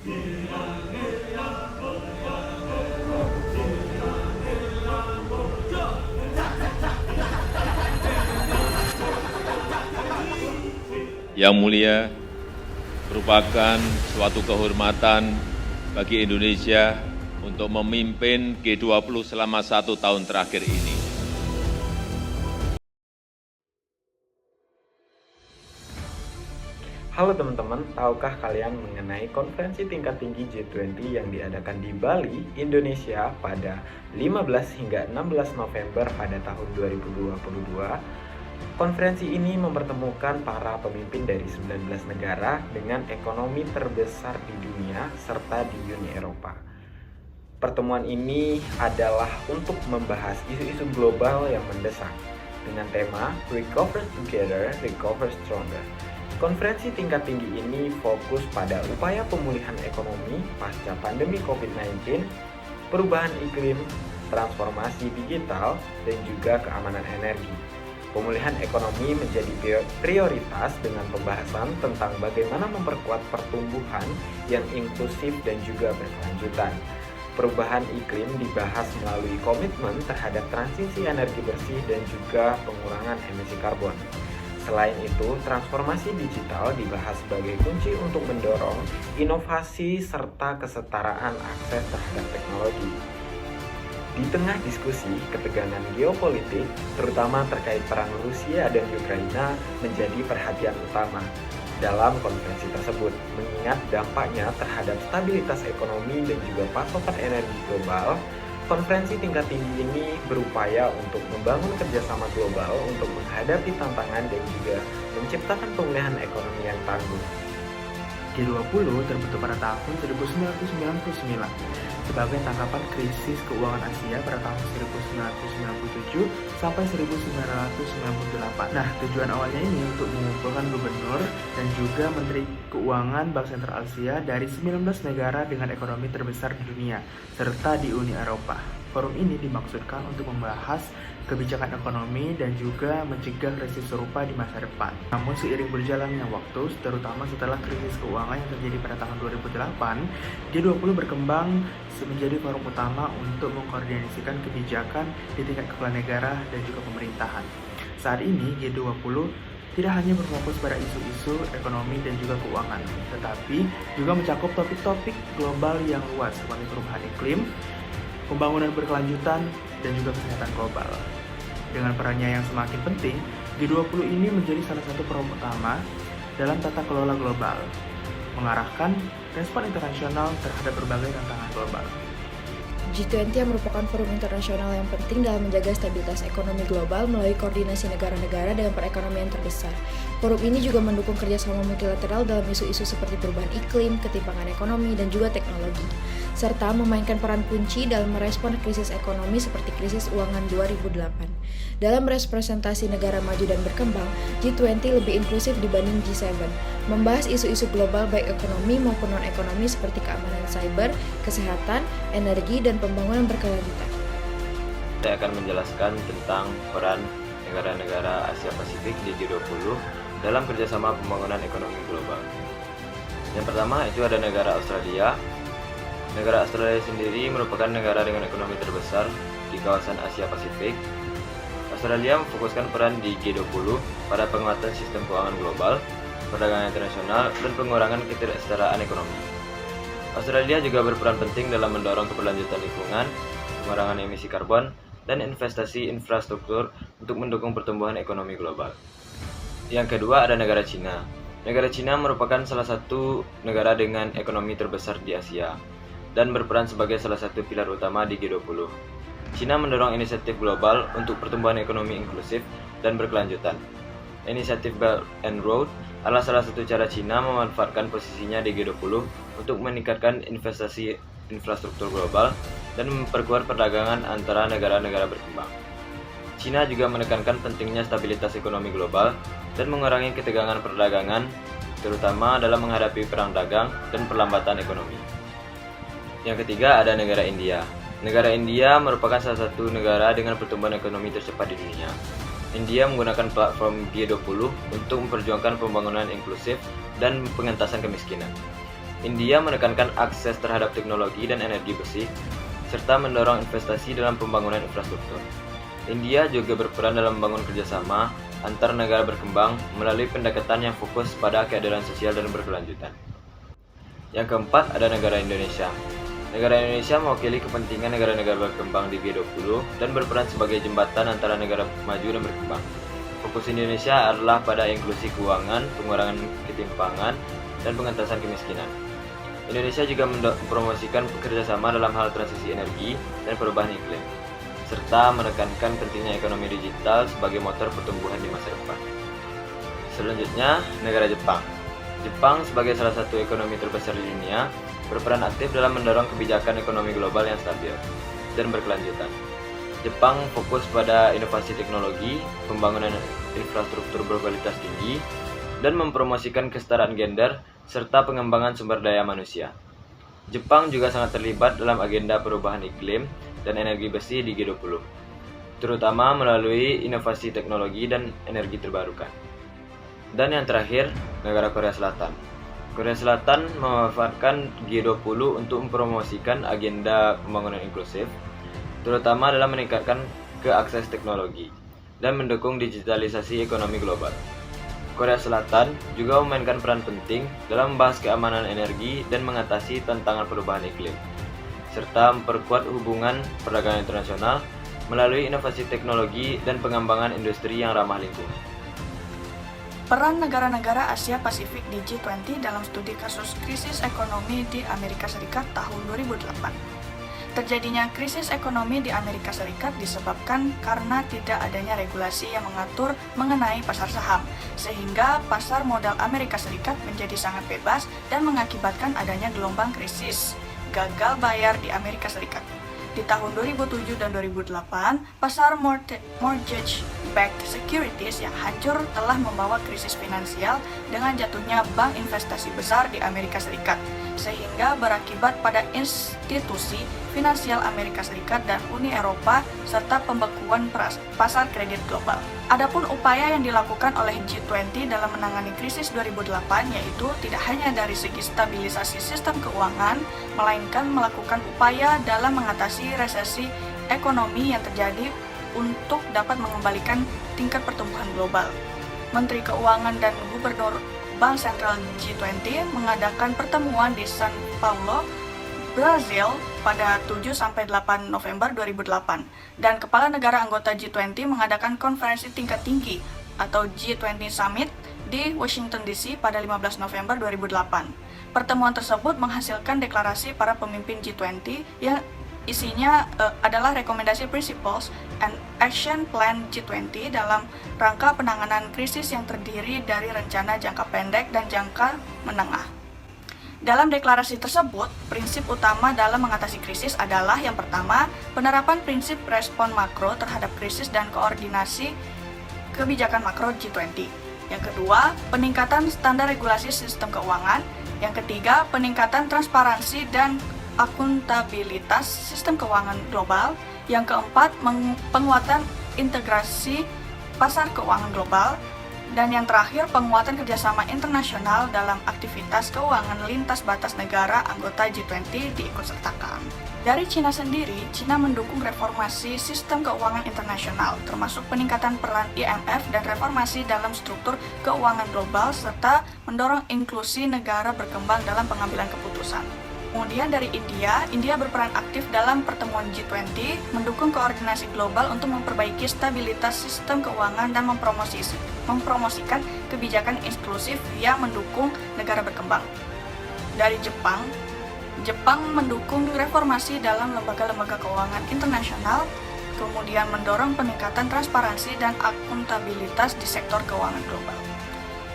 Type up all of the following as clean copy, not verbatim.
Yang mulia, merupakan suatu kehormatan bagi Indonesia untuk memimpin G20 selama 1 tahun terakhir ini. Halo teman-teman, tahukah kalian mengenai konferensi tingkat tinggi G20 yang diadakan di Bali, Indonesia pada 15 hingga 16 November pada tahun 2022? Konferensi ini mempertemukan para pemimpin dari 19 negara dengan ekonomi terbesar di dunia serta di Uni Eropa. Pertemuan ini adalah untuk membahas isu-isu global yang mendesak dengan tema Recover Together, Recover Stronger. Konferensi tingkat tinggi ini fokus pada upaya pemulihan ekonomi pasca pandemi COVID-19, perubahan iklim, transformasi digital, dan juga keamanan energi. Pemulihan ekonomi menjadi prioritas dengan pembahasan tentang bagaimana memperkuat pertumbuhan yang inklusif dan juga berkelanjutan. Perubahan iklim dibahas melalui komitmen terhadap transisi energi bersih dan juga pengurangan emisi karbon. Selain itu, transformasi digital dibahas sebagai kunci untuk mendorong inovasi serta kesetaraan akses terhadap teknologi. Di tengah diskusi, ketegangan geopolitik, terutama terkait perang Rusia dan Ukraina, menjadi perhatian utama dalam konferensi tersebut, mengingat dampaknya terhadap stabilitas ekonomi dan juga pasokan energi global. Konferensi tingkat tinggi ini berupaya untuk membangun kerjasama global untuk menghadapi tantangan dan juga menciptakan pemulihan ekonomi yang tangguh. G20 terbentuk pada tahun 1999 sebagai tangkapan krisis keuangan Asia pada tahun 1997 sampai 1998. Nah, tujuan awalnya ini untuk mengumpulkan gubernur dan juga menteri keuangan Bank Sentral Asia dari 19 negara dengan ekonomi terbesar di dunia, serta di Uni Eropa. Forum ini dimaksudkan untuk membahas kebijakan ekonomi dan juga mencegah krisis serupa di masa depan. Namun seiring berjalannya waktu, terutama setelah krisis keuangan yang terjadi pada tahun 2008, G20 berkembang menjadi forum utama untuk mengkoordinasikan kebijakan di tingkat kepala negara dan juga pemerintahan. Saat ini G20 tidak hanya berfokus pada isu-isu ekonomi dan juga keuangan, tetapi juga mencakup topik-topik global yang luas seperti perubahan iklim, pembangunan berkelanjutan, dan juga kesehatan global. Dengan perannya yang semakin penting, G20 ini menjadi salah satu forum utama dalam tata kelola global, mengarahkan respon internasional terhadap berbagai tantangan global. G20 yang merupakan forum internasional yang penting dalam menjaga stabilitas ekonomi global melalui koordinasi negara-negara dengan perekonomian terbesar. Forum ini juga mendukung kerjasama multilateral dalam isu-isu seperti perubahan iklim, ketimpangan ekonomi, dan juga teknologi, serta memainkan peran kunci dalam merespon krisis ekonomi seperti krisis uangan 2008. Dalam representasi negara maju dan berkembang, G20 lebih inklusif dibanding G7, membahas isu-isu global baik ekonomi maupun non-ekonomi seperti keamanan cyber, kesehatan, energi, dan pembangunan berkelanjutan. Saya akan menjelaskan tentang peran negara-negara Asia Pasifik di G20 dalam kerjasama pembangunan ekonomi global. Yang pertama itu ada negara Australia. Negara Australia sendiri merupakan negara dengan ekonomi terbesar di kawasan Asia Pasifik. Australia memfokuskan peran di G20 pada penguatan sistem keuangan global, perdagangan internasional, dan pengurangan ketidaksetaraan ekonomi. Australia juga berperan penting dalam mendorong keberlanjutan lingkungan, pengurangan emisi karbon, dan investasi infrastruktur untuk mendukung pertumbuhan ekonomi global. Yang kedua ada negara Cina. Negara Cina merupakan salah satu negara dengan ekonomi terbesar di Asia dan berperan sebagai salah satu pilar utama di G20. Cina mendorong inisiatif global untuk pertumbuhan ekonomi inklusif dan berkelanjutan. Inisiatif Belt and Road adalah salah satu cara Cina memanfaatkan posisinya di G20 untuk meningkatkan investasi infrastruktur global dan memperkuat perdagangan antara negara-negara berkembang. Cina juga menekankan pentingnya stabilitas ekonomi global dan mengurangi ketegangan perdagangan, terutama dalam menghadapi perang dagang dan perlambatan ekonomi. Yang ketiga ada negara India. Negara India merupakan salah satu negara dengan pertumbuhan ekonomi tercepat di dunia. India menggunakan platform G20 untuk memperjuangkan pembangunan inklusif dan pengentasan kemiskinan. India menekankan akses terhadap teknologi dan energi bersih, serta mendorong investasi dalam pembangunan infrastruktur. India juga berperan dalam membangun kerjasama antar negara berkembang melalui pendekatan yang fokus pada keadilan sosial dan berkelanjutan. Yang keempat, ada negara Indonesia. Negara Indonesia mewakili kepentingan negara-negara berkembang di G20 dan berperan sebagai jembatan antara negara maju dan berkembang. Fokus Indonesia adalah pada inklusi keuangan, pengurangan ketimpangan, dan pengentasan kemiskinan. Indonesia juga mempromosikan kerjasama dalam hal transisi energi dan perubahan iklim, serta menekankan pentingnya ekonomi digital sebagai motor pertumbuhan di masa depan. Selanjutnya, negara Jepang. Jepang sebagai salah satu ekonomi terbesar di dunia, berperan aktif dalam mendorong kebijakan ekonomi global yang stabil dan berkelanjutan. Jepang fokus pada inovasi teknologi, pembangunan infrastruktur berkualitas tinggi, dan mempromosikan kesetaraan gender serta pengembangan sumber daya manusia. Jepang juga sangat terlibat dalam agenda perubahan iklim dan energi bersih di G20, terutama melalui inovasi teknologi dan energi terbarukan. Dan yang terakhir, negara Korea Selatan. Korea Selatan memanfaatkan G20 untuk mempromosikan agenda pembangunan inklusif, terutama dalam meningkatkan keakses teknologi dan mendukung digitalisasi ekonomi global. Korea Selatan juga memainkan peran penting dalam membahas keamanan energi dan mengatasi tantangan perubahan iklim, serta memperkuat hubungan perdagangan internasional melalui inovasi teknologi dan pengembangan industri yang ramah lingkungan. Peran negara-negara Asia Pasifik di G20 dalam studi kasus krisis ekonomi di Amerika Serikat tahun 2008. Terjadinya krisis ekonomi di Amerika Serikat disebabkan karena tidak adanya regulasi yang mengatur mengenai pasar saham, sehingga pasar modal Amerika Serikat menjadi sangat bebas dan mengakibatkan adanya gelombang krisis gagal bayar di Amerika Serikat. Di tahun 2007 dan 2008, pasar mortgage-backed securities yang hancur telah membawa krisis finansial dengan jatuhnya bank investasi besar di Amerika Serikat, sehingga berakibat pada institusi finansial Amerika Serikat dan Uni Eropa serta pembekuan pasar kredit global. Adapun upaya yang dilakukan oleh G20 dalam menangani krisis 2008 yaitu tidak hanya dari segi stabilisasi sistem keuangan, melainkan melakukan upaya dalam mengatasi resesi ekonomi yang terjadi untuk dapat mengembalikan tingkat pertumbuhan global. Menteri Keuangan dan Gubernur Bank Sentral G20 mengadakan pertemuan di São Paulo, Brazil pada 7-8 November 2008 dan kepala negara anggota G20 mengadakan konferensi tingkat tinggi atau G20 Summit di Washington DC pada 15 November 2008. Pertemuan tersebut menghasilkan deklarasi para pemimpin G20 yang isinya adalah rekomendasi Principles and Action Plan G20 dalam rangka penanganan krisis yang terdiri dari rencana jangka pendek dan jangka menengah. Dalam deklarasi tersebut, prinsip utama dalam mengatasi krisis adalah yang pertama, penerapan prinsip respon makro terhadap krisis dan koordinasi kebijakan makro G20. Yang kedua, peningkatan standar regulasi sistem keuangan. Yang ketiga, peningkatan transparansi dan akuntabilitas sistem keuangan global. Yang keempat, penguatan integrasi pasar keuangan global. Dan yang terakhir, penguatan kerjasama internasional dalam aktivitas keuangan lintas batas negara anggota G20 diikutsertakan. Dari Cina sendiri, Cina mendukung reformasi sistem keuangan internasional, termasuk peningkatan peran IMF dan reformasi dalam struktur keuangan global, serta mendorong inklusi negara berkembang dalam pengambilan keputusan. Kemudian dari India berperan aktif dalam pertemuan G20, mendukung koordinasi global untuk memperbaiki stabilitas sistem keuangan dan mempromosikan kebijakan inklusif yang mendukung negara berkembang. Dari Jepang mendukung reformasi dalam lembaga-lembaga keuangan internasional, kemudian mendorong peningkatan transparansi dan akuntabilitas di sektor keuangan global.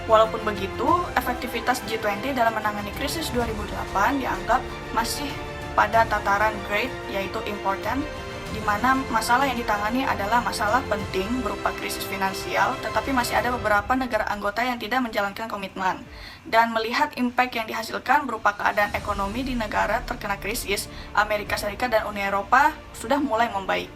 Walaupun begitu, efektivitas G20 dalam menangani krisis 2008 dianggap masih pada tataran great, yaitu important, di mana masalah yang ditangani adalah masalah penting berupa krisis finansial, tetapi masih ada beberapa negara anggota yang tidak menjalankan komitmen. Dan melihat impact yang dihasilkan berupa keadaan ekonomi di negara terkena krisis, Amerika Serikat dan Uni Eropa sudah mulai membaik.